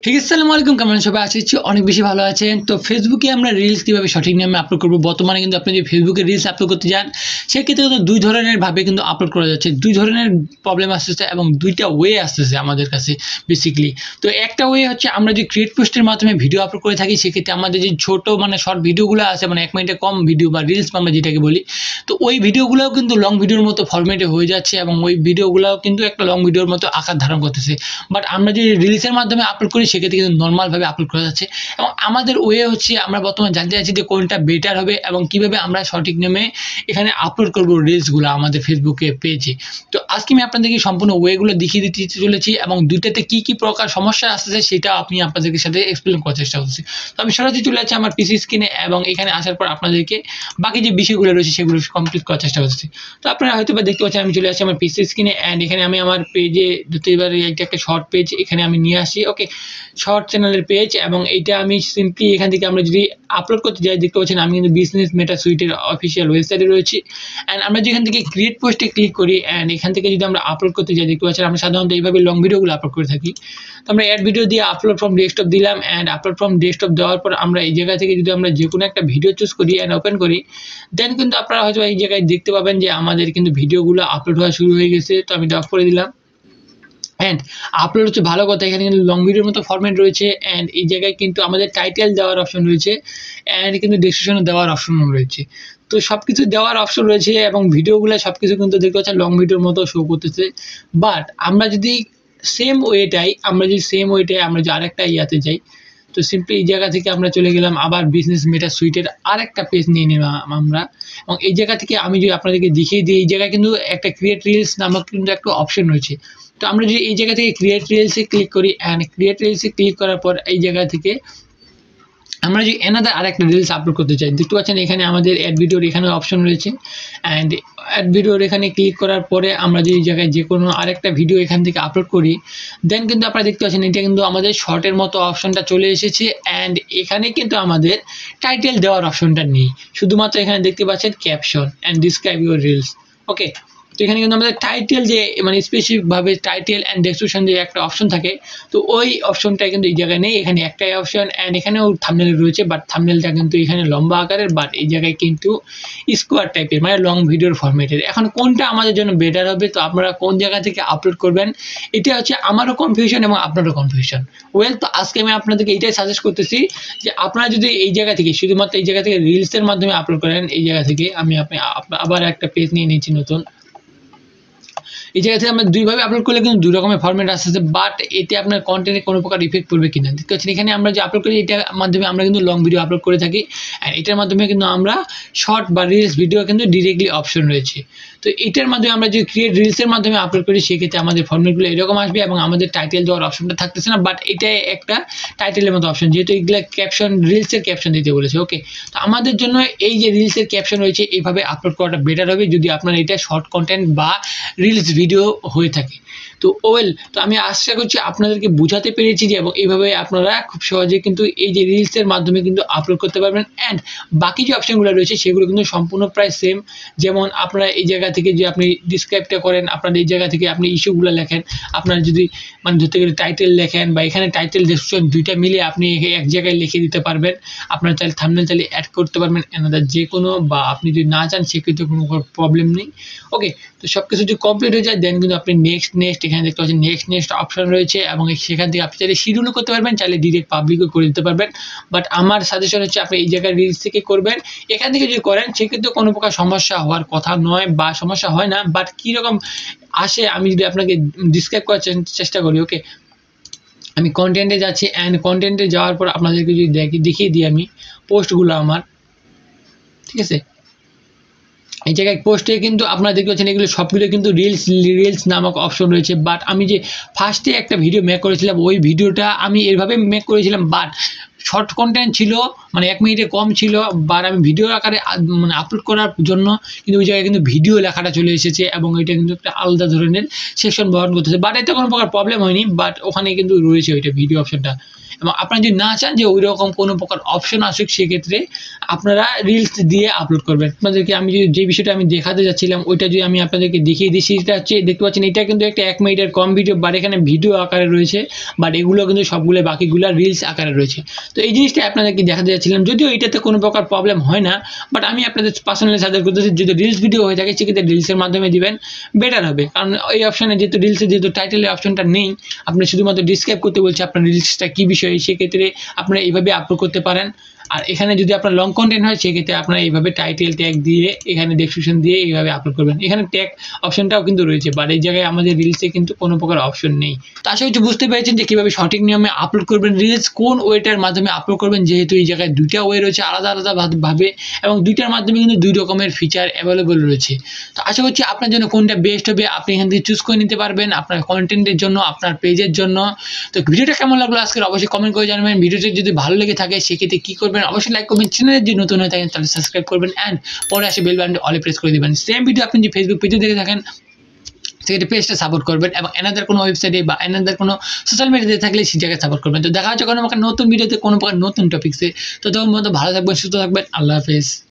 আসসালামু আলাইকুম, কেমন আছেন সবাই? আশা করছি অনেক বেশি ভালো আছেন। তো ফেসবুকে আমরা রিলস কীভাবে সঠিক নিয়মে আপলোড করব, বর্তমানে কিন্তু আপনি যদি ফেসবুকে রিলস আপলোড করতে যান সেক্ষেত্রে কিন্তু দুই ধরনের ভাবে কিন্তু আপলোড করা যাচ্ছে, দুই ধরনের প্রবলেম আসতেছে এবং দুইটা ওয়ে আসতেছে আমাদের কাছে বেসিক্যালি। তো একটা ওয়ে হচ্ছে আমরা যে ক্রিয়েট পোস্টের মাধ্যমে ভিডিও আপলোড করে থাকি, সেক্ষেত্রে আমাদের যে ছোট শর্ট ভিডিওগুলো আছে, 1 মিনিটের কম ভিডিও বা রিলস আমরা যেটাকে বলি, তো ওই ভিডিওগুলোও কিন্তু লং ভিডিওর মতো ফরম্যাটে হয়ে যাচ্ছে এবং ওই ভিডিওগুলোও কিন্তু একটা লং ভিডিওর মতো আকার ধারণ করতেছে। বাট আমরা যদি রিলসের মাধ্যমে আপলোড করি সেক্ষেত্রে কিন্তু নর্মালভাবে আপলোড করা যাচ্ছে। এবং আমাদের ওয়ে হচ্ছে আমরা বর্তমানে জানতে চাচ্ছি যে কোনটা বেটার হবে এবং কিভাবে আমরা সঠিক নিয়মে এখানে আপলোড করব রিলসগুলো আমাদের ফেসবুকে পেজে। তো আজকে আমি আপনাদেরকে সম্পূর্ণ ওয়েগুলো দেখিয়ে দিতে চলেছি এবং দুইটাতে কি কি প্রকার সমস্যা আসতেছে সেটা আমি আপনাদেরকে সাথে এক্সপ্লেন করার চেষ্টা করছি। তো আমি সরাসরি চলে যাচ্ছি আমার পিসি স্ক্রিনে এবং এখানে আসার পর আপনাদেরকে বাকি যে বিষয়গুলো রয়েছে সেগুলো কমপ্লিট করার চেষ্টা করছি। তো আপনারা হয়তো বা দেখতে পাচ্ছেন আমি চলে আসছি আমার পিসি স্ক্রিনে অ্যান্ড এখানে আমি আমার পেজে এবারে একটা শর্ট পেজ এখানে আমি নিয়ে আসি। ওকে, শর্ট চ্যানেলের পেজ এবং এইটা আমি সিম্পলি এখান থেকে আমরা যদি আপলোড করতে যাই দেখতে পাচ্ছেন আমি কিন্তু বিজনেস মেটা সুইটের অফিসিয়াল ওয়েবসাইটে রয়েছি। অ্যান্ড আমরা যেখান থেকে ক্রিয়েট পোস্টে ক্লিক করি অ্যান্ড এখান থেকে যদি আমরা আপলোড করতে যাই দেখতে পাচ্ছেন আমরা সাধারণত এইভাবে লং ভিডিওগুলো আপলোড করে থাকি। তো আমরা অ্যাড ভিডিও দিয়ে আপলোড ফ্রম ডেস্কটপ দিলাম অ্যান্ড আপলোড ফ্রম ডেস্কটপ দেওয়ার পর আমরা এই জায়গা থেকে যদি আমরা যে কোনো একটা ভিডিও চুজ করি অ্যান্ড ওপেন করি, দেন কিন্তু আপনারা হয়তো এই জায়গায় দেখতে পাবেন যে আমাদের কিন্তু ভিডিওগুলো আপলোড হওয়া শুরু হয়ে গেছে। তো আমি অফ করে দিলাম অ্যান্ড আপলোড হচ্ছে ভালো কথা, এখানে কিন্তু লং ভিডিওর মতো ফরম্যাট রয়েছে অ্যান্ড এই জায়গায় কিন্তু আমাদের টাইটেল দেওয়ার অপশন রয়েছে অ্যান্ড কিন্তু ডেসক্রিপশনে দেওয়ার অপশন রয়েছে। তো সব কিছু দেওয়ার অপশন রয়েছে এবং ভিডিওগুলো সব কিছু কিন্তু দেখতে পাচ্ছেন লং ভিডিওর মতো শো করতেছে। বাট আমরা যদি সেম ওয়েটাই আমরা যদি আরেকটা ইয়াতে যাই, তো সিম্পলি এই জায়গা থেকে আমরা চলে গেলাম আবার বিজনেস মেটা সুইটের আরেকটা পেজ নিয়ে নিলাম আমরা এবং এই জায়গা থেকে আমি যদি আপনাদেরকে দেখিয়ে দিই, এই জায়গায় কিন্তু একটা ক্রিয়েট রিলস নামক কিন্তু একটা অপশন রয়েছে। তো আমরা যদি এই জায়গা থেকে ক্রিয়েট রিলসে ক্লিক করি অ্যান্ড ক্রিয়েট রিলসে ক্লিক করার পর এই জায়গা থেকে আমরা যদি অ্যানাদার আরেকটা রিলস আপলোড করতে চাই দেখতে পাচ্ছেন এখানে আমাদের অ্যাড ভিডিওর এখানে অপশন রয়েছে অ্যান্ড অ্যাড ভিডিওর এখানে ক্লিক করার পরে আমরা যদি এই জায়গায় যে কোনো আরেকটা ভিডিও এখান থেকে আপলোড করি, দেন কিন্তু আপনারা দেখতে পাচ্ছেন এটা কিন্তু আমাদের শর্টের মতো অপশনটা চলে এসেছে অ্যান্ড এখানে কিন্তু আমাদের টাইটেল দেওয়ার অপশনটা নেই, শুধুমাত্র এখানে দেখতে পাচ্ছেন caption and describe your reels. Okay, তো এখানে কিন্তু আমাদের টাইটেল যে স্পেসিফিকভাবে টাইটেল অ্যান্ড ডেসক্রিপশন যে একটা অপশন থাকে, তো ওই অপশনটা কিন্তু এই জায়গায় নেই, এখানে একটাই অপশন অ্যান্ড এখানেও থাম্বনেল রয়েছে বাট থাম্বনেলটা কিন্তু এখানে লম্বা আকারের, বাট এই জায়গায় কিন্তু স্কোয়ার টাইপের লং ভিডিওর ফরম্যাটের। এখন কোনটা আমাদের জন্য বেটার হবে, তো আপনারা কোন জায়গা থেকে আপলোড করবেন এটা হচ্ছে আমারও কনফিউশন এবং আপনারও কনফিউশন। তো আজকে আমি আপনাদেরকে এইটাই সাজেস্ট করতেছি যে আপনারা যদি এই জায়গা থেকে শুধুমাত্র এই জায়গা থেকে রিলসের মাধ্যমে আপলোড করেন, এই জায়গা থেকে আমি আবার একটা পেজ নিয়ে নিচ্ছি নতুন। এই জায়গা থেকে আমরা দুইভাবে আপলোড করলে কিন্তু দুই রকমের ফরম্যাট আসতেছে, বাট এতে আপনার কন্টেন্টে কোনো প্রকার ইফেক্ট পড়বে কিনা দেখতে পাচ্ছেন এখানে আমরা যে আপলোড করি এটার মাধ্যমে আমরা কিন্তু লং ভিডিও আপলোড করে থাকি অ্যান্ড এটার মাধ্যমে কিন্তু আমরা শর্ট বা রিলস ভিডিও কিন্তু ডিরেক্টলি অপশন রয়েছে। তো এটার মাধ্যমে আমরা যদি ক্রিয়েট রিলসের মাধ্যমে আপলোড করি সেক্ষেত্রে আমাদের ফরম্যাটগুলো এরকম আসবে এবং আমাদের টাইটেল দেওয়ার অপশনটা থাকতেছে না, বাট এটাই একটা টাইটেলের মতো অপশন, যেহেতু এগুলো ক্যাপশন রিলসের ক্যাপশন দিতে বলেছে। ওকে, তো আমাদের জন্য এই যে রিলসের ক্যাপশন রয়েছে এইভাবে আপলোড করাটা বেটার হবে যদি আপনার এটা শর্ট কন্টেন্ট বা রিলস ভিডিও হয়ে থাকে। তো তো আমি আশা করছি আপনাদেরকে বোঝাতে পেরেছি যে এবং এইভাবে আপনারা খুব সহজে কিন্তু এই যে রিলসের মাধ্যমে কিন্তু আপলোড করতে পারবেন অ্যান্ড বাকি যে অপশনগুলো রয়েছে সেগুলো কিন্তু সম্পূর্ণ প্রায় সেম। যেমন আপনারা এই জায়গা থেকে যে আপনি ডিসক্রাইবটা করেন, আপনার এই জায়গা থেকে আপনি ইস্যুগুলো লেখেন, আপনার যদি ধরতে গেলে টাইটেল লেখেন বা এখানে টাইটেল ডেসক্রিপশন দুইটা মিলে আপনি এক জায়গায় লিখে দিতে পারবেন। আপনার চাইলে থাম্বনেল চাইলে অ্যাড করতে পারবেন অ্যানাদার যে কোনো, বা আপনি যদি না চান সেক্ষেত্রে কোনো প্রবলেম নেই। ওকে, তো সব কিছু যদি কমপ্লিট হয়ে যায় দেন কিন্তু আপনি নেক্সট এখানে দেখতে পাচ্ছেন নেক্সট অপশন রয়েছে এবং সেখান থেকে আপনি চাইলে শিডিউলও করতে পারবেন, চাইলে ডিরেক্ট পাবলিকও করে দিতে পারবেন। বাট আমার সাজেশন হচ্ছে আপনি এই জায়গায় রিলস থেকে করবেন, এখান থেকে যদি করেন সেক্ষেত্রে কোনো প্রকার সমস্যা হওয়ার কথা নয় বা সমস্যা হয় না, বাট কীরকম আসে আমি যদি আপনাকে ডিসক্রাইব করার চেষ্টা করি। ওকে, আমি কন্টেন্টে যাচ্ছি অ্যান্ড কন্টেন্টে যাওয়ার পর আপনাদেরকে যদি দেখিয়ে দিই আমি পোস্টগুলো আমার, ঠিক আছে, এই জায়গায় পোস্টে কিন্তু আপনারা দেখতে পাচ্ছেন এগুলো সবগুলো কিন্তু রিলস নামক অপশন রয়েছে। বাট আমি যে ফার্স্টে একটা ভিডিও মেক করেছিলাম ওই ভিডিওটা আমি এভাবে মেক করেছিলাম, বাট শর্ট কন্টেন্ট ছিল 1 মিনিটের কম ছিল, বাট আমি ভিডিও আকারে আপলোড করার জন্য কিন্তু ওই জায়গায় কিন্তু ভিডিও লেখাটা চলে এসেছে এবং এটা কিন্তু একটা আলাদা ধরনের সেকশন বহন করতেছে, বাট এতে কোনো প্রকার প্রবলেম হয়নি, বাট ওখানে কিন্তু রয়েছে ওইটা ভিডিও অপশনটা এবং আপনারা যদি না চান যে ওই রকম কোনো প্রকার অপশন আসুক, সেক্ষেত্রে আপনারা রিলস দিয়ে আপলোড করবেন। আপনাদেরকে আমি যে বিষয়টা আমি দেখাতে যাচ্ছিলাম ওইটা যদি আমি আপনাদেরকে দেখিয়ে দিই, সেটা হচ্ছে দেখতে পাচ্ছেন এটা কিন্তু একটা 1 মিনিটের কম ভিডিও, বাট এখানে ভিডিও আকারে রয়েছে, বাট এগুলো কিন্তু সবগুলো বাকিগুলো রিলস আকারে রয়েছে। তো এই জিনিসটা আপনাদেরকে দেখাতে যাচ্ছিলাম, যদিও এটাতে কোনো প্রকার প্রবলেম হয় না, বাট আমি আপনাদের পার্সোনালি সাজেস্ট করতেছি যদি রিলস ভিডিও হয়ে থাকে সেক্ষেত্রে রিলসের মাধ্যমে দিবেন, বেটার হবে। কারণ এই অপশানে যেহেতু রিলসের যেহেতু টাইটেলের অপশনটা নেই, আপনি শুধুমাত্র ডিসক্রাইব করতে বলছে আপনার রিলসটা কী বিষয়, সেক্ষেত্রে আপনারা এইভাবে আপলোড করতে পারেন। আর এখানে যদি আপনার লং কন্টেন্ট হয় সেক্ষেত্রে আপনারা এইভাবে টাইটেল ট্যাগ দিয়ে এখানে ডেসক্রিপশন দিয়ে এইভাবে আপলোড করবেন। এখানে ট্যাগ অপশনটাও কিন্তু রয়েছে, বাট এই জায়গায় আমাদের রিলসে কিন্তু কোনো প্রকার অপশন নেই। তো আশা করছি বুঝতে পেরেছেন যে কীভাবে সঠিক নিয়মে আপলোড করবেন রিলস, কোন ওয়েটার মাধ্যমে আপলোড করবেন, যেহেতু এই জায়গায় দুইটা ওয়ে রয়েছে আলাদা আলাদা ভাবে, এবং দুইটার মাধ্যমে কিন্তু দুই রকমের ফিচার অ্যাভেলেবল রয়েছে। তো আশা করছি আপনার জন্য কোনটা বেস্ট হবে আপনি এখান থেকে চুজ করে নিতে পারবেন আপনার কন্টেন্টের জন্য, আপনার পেজের জন্য। তো ভিডিওটা কেমন লাগলো আজকের অবশ্যই কমেন্ট করে জানাবেন। ভিডিওটি যদি ভালো লেগে থাকে সেক্ষেত্রে কী করবেন, অবশ্যই লাইক করবেন, চ্যানেলে যদি নতুন হয়ে থাকেন তাহলে সাবস্ক্রাইব করবেন, অ্যান্ড পরে আসে বেল বাটনটি অলে প্রেস করে দেবেন। সেম ভিডিও আপনি যদি ফেসবুক পেজে দেখে থাকেন সেক্ষেত্রে পেজটা সাপোর্ট করবেন, এবং এনাদের কোনো ওয়েবসাইটে বা এনাদের কোনো সোশ্যাল মিডিয়াতে থাকলে সেই জায়গায় সাপোর্ট করবেন। তো দেখা হচ্ছে কোনো প্রকার নতুন ভিডিওতে কোনো প্রকার নতুন টপিক্সে। তো তখন মতো ভালো থাকবেন, সুস্থ থাকবেন, আল্লাহ হাফেজ।